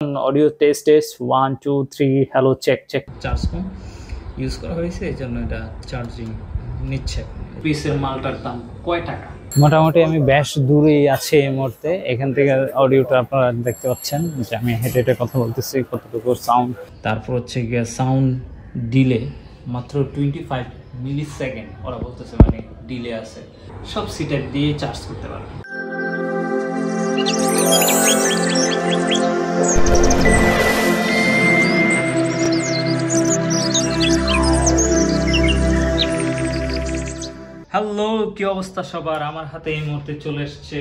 Audio test 1 2 3 hello check charge কম use করা হয়েছে, এই জন্য এটা চার্জিং নিচ্ছে। পিসের মালটার দাম কয় টাকা? মোটামুটি আমি বেশ দূরেই আছি এই মুহূর্তে। এখান থেকে অডিওটা আপনারা দেখতে পাচ্ছেন যে আমি হেঁটে হেঁটে কথা বলতেছি, কতটুকু সাউন্ড। তারপর হচ্ছে গিয়ে সাউন্ড ডিলে মাত্র 25 মিলি সেকেন্ড ওরা বলতেছে, মানে ডিলে আছে। সব সিটার দিয়ে চার্জ করতে পারবে। হ্যালো, কি অবস্থা সবার? আমার হাতে এই মুহূর্তে চলে এসছে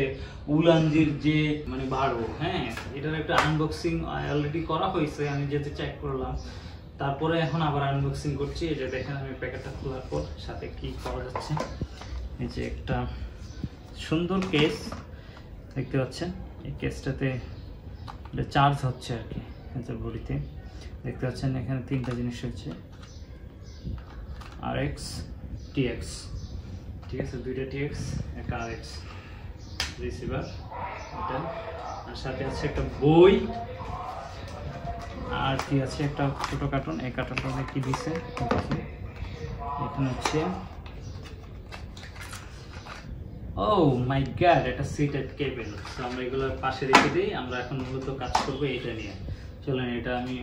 উলানজির যে মানে ভাড়ো। হ্যাঁ, এটার একটা আনবক্সিং অলরেডি করা হয়েছে, আমি যেতে চেক করলাম। তারপরে এখন আবার আনবক্সিং করছি। এই যে দেখেন, আমি প্যাকেটটা খোলার পর সাথে কি পাওয়া যাচ্ছে। এই যে একটা সুন্দর কেস দেখতে পাচ্ছেন। এই কেসটাতে চার্জ হচ্ছে আর কি, ঘড়িতে দেখতে পাচ্ছেন। এখানে তিনটা জিনিস হচ্ছে, RX TX, ঠিক আছে, দুইটা TX একটা RX রিসিভার এটা, আর সাথে আছে একটা বই, আর কি আছে একটা ছোটো কার্টুন। এই কার্টুনটা কি দিছে এখানে হচ্ছে, ও মাই গড, এটা সিটেড কেবল। তো আমরা এগুলোর পাশে রেখে দিই। আমরা এখন মূলত কাজ করবো এটা নিয়ে। চলেন, এটা আমি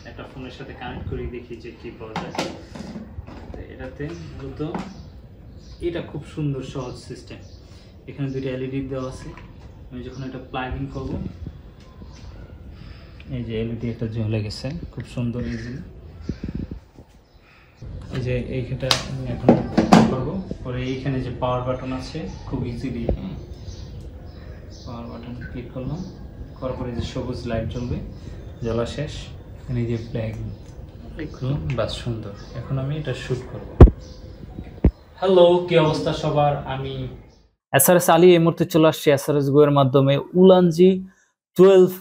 একটা ফোনের সাথে কানেক্ট করে দেখি যে কি পাওয়া যায়। এটাতে মূলত এটা খুব সুন্দর সহজ সিস্টেম। এখানে দুইটা LED দেওয়া আছে। আমি যখন এটা প্লাগিং করব, এই যে LED একটা জ্বলে গেছে, খুব সুন্দর ইজি। এই যে এইখানটা আমি এখন করবো, পরে এইখানে যে পাওয়ার বাটন আছে, খুব ইজিলি পাওয়ার বাটন ক্লিক করলাম, করার পরে যে সবুজ লাইট জ্বলবে, জ্বলা শেষ। এখানে যে প্লাগিং করলাম, বাস সুন্দর। এখন আমি এটা শ্যুট করব। হ্যালো, কি অবস্থা সবার? আমি SRS আলী এই মুহূর্তে চলে আসছি SRS গো এর মাধ্যমে উলানজি 12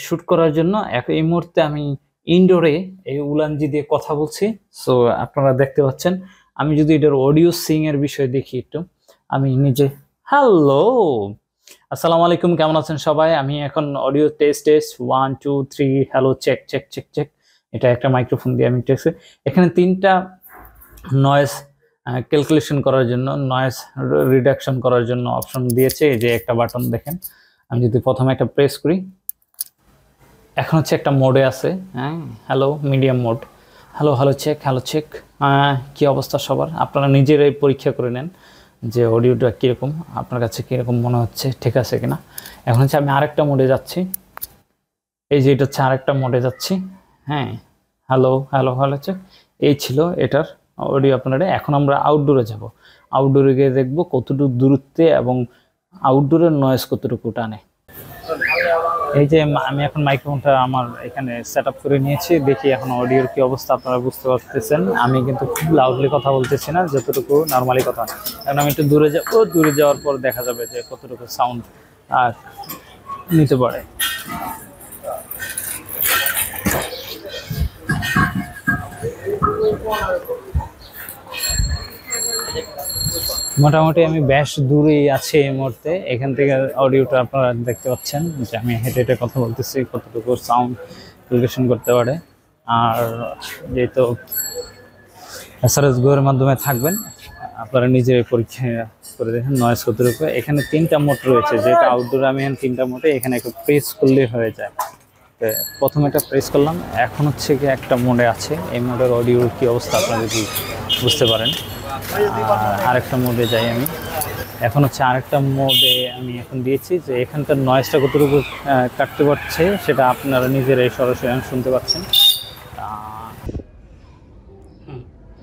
শ্যুট করার জন্য। এই মুহূর্তে আমি ইনডোরে এই উলানজি দিয়ে কথা বলছি। সো আপনারা দেখতে পাচ্ছেন। আমি যদি এটার অডিও সিং এর বিষয়ে দেখি একটু, আমি নিজে। হ্যালো, আসসালামু আলাইকুম, কেমন আছেন সবাই? আমি এখন অডিও টেস্ট 1 2 3 হ্যালো চেক। এটা একটা মাইক্রোফোন দিয়ে আমি টেস্ট। এখানে তিনটা নয়েজ ক্যালকুলেশন করার জন্য, নয়েজ রিডাকশন করার জন্য অপশন দিয়েছে। এই যে একটা বাটন দেখেন, আমি যদি প্রথমে একটা প্রেস করি, এখন হচ্ছে একটা মোডে আছে। হ্যাঁ, hello medium mode. Hello check. কি অবস্থা সবার? আপনারা নিজেরাই পরীক্ষা করে নেন যে অডিওটা কীরকম, আপনার কাছে কীরকম মনে হচ্ছে, ঠিক আছে কিনা। এখন হচ্ছে আমি আরেকটা মোডে যাচ্ছি। এই যে এটা হচ্ছে আরেকটা মোডে যাচ্ছি। হ্যাঁ, হ্যালো চেক। এই ছিল এটার অডিও আপনারা। এখন আমরা আউটডোরে যাব। আউটডোরে গিয়ে দেখব কতটুকু দূরত্বে এবং আউটডোরের নয়েজ কতটুকু টানে। এই যে আমি এখন মাইক্রোফোনটা আমার এখানে সেট আপ করে নিয়েছি। দেখি এখন অডিওর কি অবস্থা, আপনারা বুঝতে পারতেছেন। আমি কিন্তু খুব লাউডলি কথা বলতেছি না, যতটুকু নর্মালি কথা। এখন আমি একটু দূরে যাব, দূরে যাওয়ার পর দেখা যাবে যে কতটুকু সাউন্ড নিতে পারে। মোটামুটি আমি বেশ দূরেই আছি এই মুহূর্তে। এখান থেকে অডিওটা আপনারা দেখতে পাচ্ছেন যে আমি হেঁটে হেঁটে কথা বলতেছি, কতটুকু সাউন্ড ক্যালকুলেশন করতে পারে। আর যেহেতু SRS গো এর মাধ্যমে থাকবেন, আপনারা নিজের পরীক্ষা করে দেখেন নয়েজ কতটুকু। এখানে তিনটা মোড রয়েছে, যেটা আউটডোরে আমি তিনটা মোডে। এখানে একটু প্রেস করলেই হয়ে যায়। প্রথমে এটা প্রেস করলাম, এখন হচ্ছে কি একটা মোডে আছে। এই মোডের অডিওর কি অবস্থা আপনারা যদি বুঝতে পারেন। আরেকটা মোডে যাই আমি। এখন হচ্ছে আরেকটা মোডে আমি এখন দিয়েছি, যে এখানকার নয়েজটা কতটুকু কাটতে পারছে সেটা আপনারা নিজেরাই সরাসরি শুনতে পাচ্ছেন।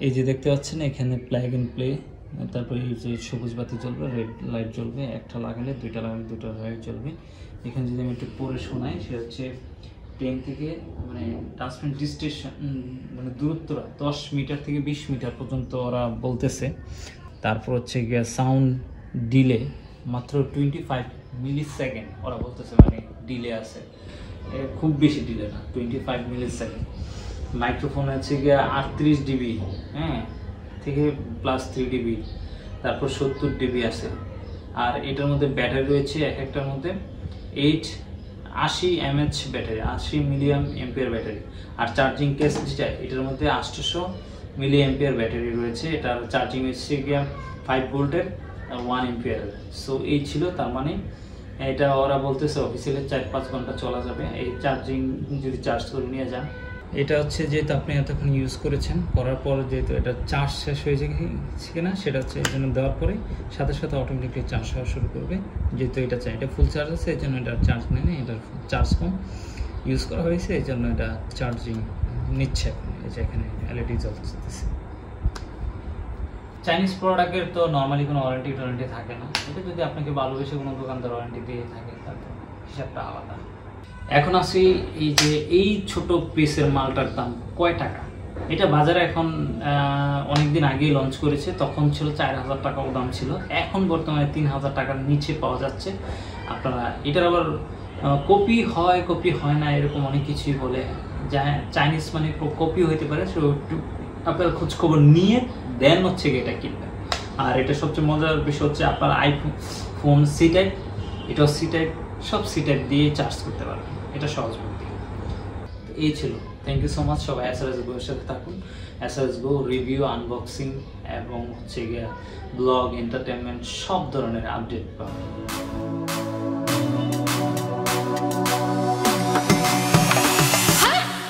এই যে দেখতে পাচ্ছেন এখানে প্লাগ এন্ড প্লে, তারপরে এই যে সবুজ বাতি জ্বলবে, রেড লাইট জ্বলবে, একটা লাগালে দুইটা লাগালে দুটো লাইট জ্বলবে। এখানে যদি আমি একটু পরে শোনাই, সে হচ্ছে প্লেন থেকে মানে ট্রান্সমিট ডিস্টেশন মানে দূরত্বটা 10 মিটার থেকে 20 মিটার পর্যন্ত ওরা বলতেছে। তারপর হচ্ছে গিয়ে সাউন্ড ডিলে মাত্র 25 মিলি সেকেন্ড ওরা বলতেছে, মানে ডিলে আছে। খুব বেশি ডিলে না, 25 মিলি সেকেন্ড। মাইক্রোফোন আছে গিয়ে 38 dB, হ্যাঁ, থেকে +3 dB, তারপর 70 dB আছে। আর এটার মধ্যে ব্যাটারি রয়েছে এক একটার মধ্যে 8 80 mAh ব্যাটারি, 80 মিলিয়াম এম্পিয়ার ব্যাটারি। আর চার্জিং কেস যেটা, এটার মধ্যে 800 মিলি এম্পিয়ার ব্যাটারি রয়েছে। এটার চার্জিং হচ্ছে গিয়ে 5 ভোল্টের 1 এম্পিয়ার। সো এই ছিল, তার মানে এটা ওরা বলতেছে অফিসিয়ালি 4-5 ঘন্টা চলা যাবে এই চার্জিং যদি চার্জ করে নিয়ে যান। এটা হচ্ছে যেহেতু আপনি এতক্ষণ ইউজ করেছেন, করার পর যেহেতু এটা চার্জ শেষ হয়ে যায় কিনা সেটা হচ্ছে এই জন্য দেওয়ার পরে সাথে সাথে অটোমেটিকলি চার্জ হওয়া শুরু করবে। যেহেতু এটা চাই, এটা ফুল চার্জ আছে, এই জন্য এটা চার্জ নেয় না, এটার চার্জ কম ইউজ করা হয়েছে, এই জন্য এটা চার্জিং নিচ্ছে। এই যে এখানে এলইডি জ্বলতেছে। চাইনিজ প্রোডাক্টের তো নর্মালি কোনো ওয়ারেন্টি টোয়ারেন্টি থাকে না। এটা যদি আপনাকে ভালোবেসে কোনো দোকানদার ওয়ারেন্টি দিয়ে থাকে তাহলে হিসাবটা আলাদা। এখন আসি এই যে এই ছোট পিসের মালটার দাম কয় টাকা। এটা বাজারে এখন অনেকদিন আগেই লঞ্চ করেছে, তখন ছিল 4000 টাকাও দাম ছিল, এখন বর্তমানে 3000 টাকার নিচে পাওয়া যাচ্ছে। আপনারা এটার আবার কপি হয় না এরকম অনেক কিছুই বলে, যা চাইনিজ মানে কপি হইতে পারে, সো আপনার খোঁজখবর নিয়ে দেন হচ্ছে এটা কিনবেন। আর এটা সবচেয়ে মজার বিষয় হচ্ছে আপনার আইফোন সি টাইপ, এটাও সি টাইপ, সব সি টাইপ দিয়ে চার্জ করতে পারবেন, এটা সহজ বুদ্ধি। এই ছিল, থ্যাংক ইউ সো মাচ। সবাই SRS Go এর সাথে থাকুন। SRS Go রিভিউ, আনবক্সিং এবং হচ্ছে গিয়ে ব্লগ, এন্টারটেনমেন্ট সব ধরনের আপডেট পাবেন।